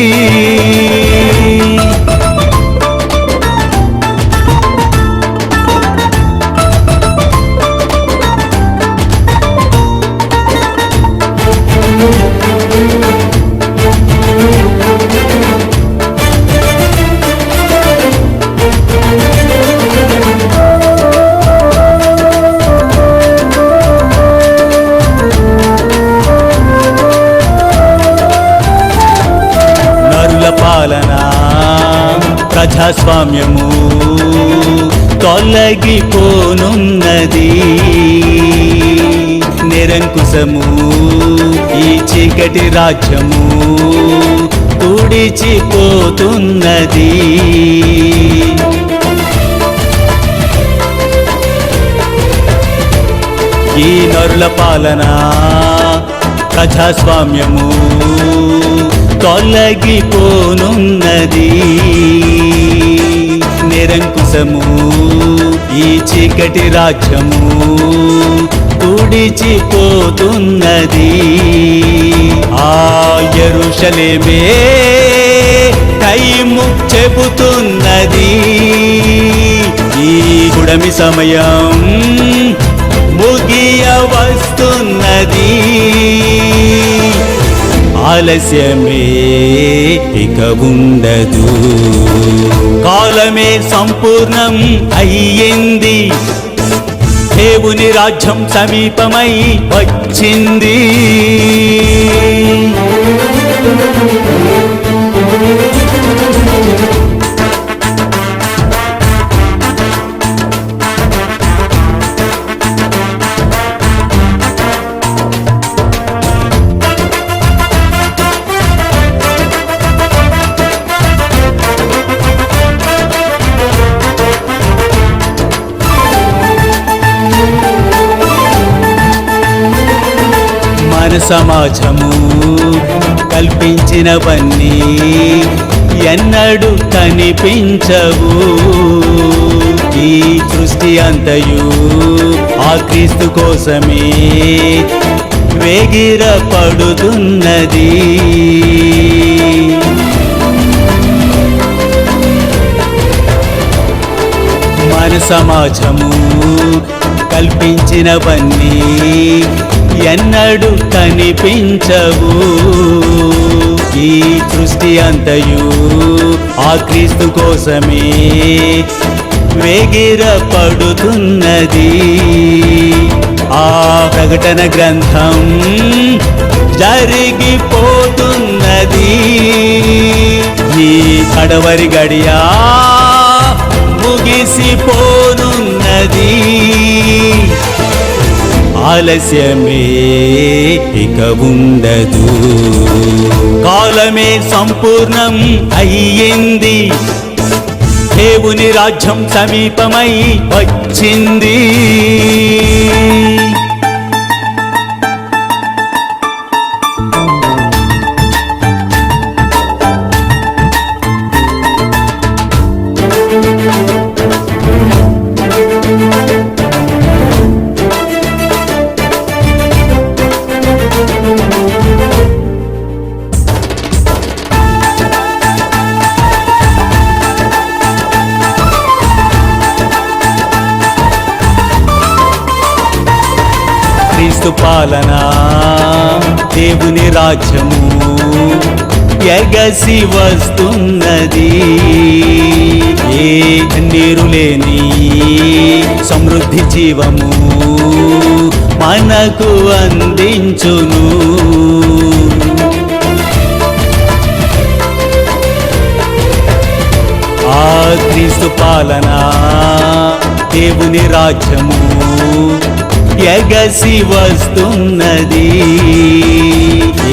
ప్రజాస్వామ్యము తొలగిపోనున్నది. నిరంకుశము ఈ చీకటి రాజ్యము తుడిచిపోతున్నది. ఈ నరుల పాలన ప్రజాస్వామ్యము తొలగిపోనున్నది. నిరంకుశము ఈ చీకటి రాజ్యము తుడిచిపోతున్నది. ఆ యెరూషలేమే టైము చెబుతున్నది. ఈ గుడమి సమయం వస్తున్నది. ఆలస్యమే ఇక ఉండదు. కాలమే సంపూర్ణం అయ్యింది. దేవుని రాజ్యం సమీపమై వచ్చింది. మన సమాజము కల్పించినవన్నీ ఎన్నడూ కనిపించవు. ఈ సృష్టి అంతయు ఆ క్రీస్తు కోసమే వేగిరపడుతున్నది. మన సమాజము కల్పించినవన్నీ ఎన్నడూ కనిపించవు. ఈ సృష్టి అంతయు ఆ క్రీస్తు కోసమే వేగిరపడుతున్నది. ఆ ప్రకటన గ్రంథం జరిగిపోతున్నది. ఈ కడవరి గడియా ముగిసిపోనున్నది. ఆలస్యమే ఇక ఉండదు. కాలమే సంపూర్ణం అయ్యింది. దేవుని రాజ్యం సమీపమై వచ్చింది. క్రీస్తు పాలన దేవుని రాజ్యము ఎగసి వస్తున్నది. ఏ నీరు లేని సమృద్ధి జీవము మనకు అందించును. ఆ క్రీస్తు పాలన దేవుని రాజ్యము ఎగసి వస్తున్నది.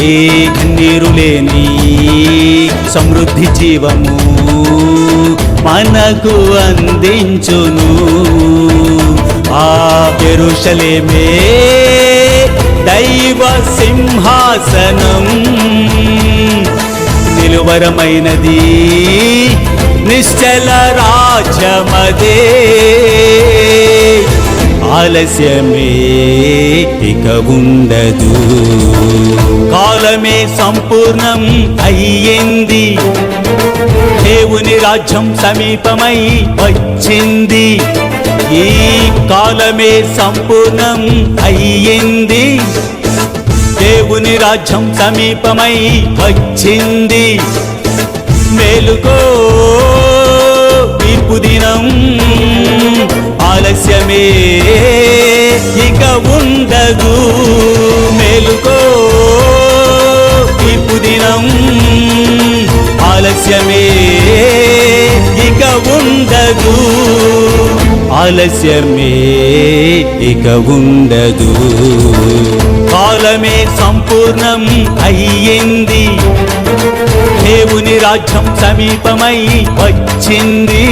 ఏ నీరు లేని సమృద్ధి జీవము మనకు అందించును. ఆ యెరూషలేమే దైవ సింహాసనం. నిలువరమైనది నిశ్చల రాజ్యమదే. ఆలస్యమే ఇక ఉండదు. కాలమే సంపూర్ణం అయ్యింది. దేవుని రాజ్యం సమీపమై వచ్చింది. ఈ కాలమే సంపూర్ణం అయ్యింది. దేవుని రాజ్యం సమీపమై వచ్చింది. మేలుకో తీర్పు దినం ఆలస్యమే ఇక ఉండదు. మేలుకో తీర్పు దినం ఆలస్యమే ఇక ఉండదు. ఆలస్యమే ఇక ఉండదు. కాలమే సంపూర్ణం అయ్యింది. దేవుని రాజ్యం సమీపమై వచ్చింది.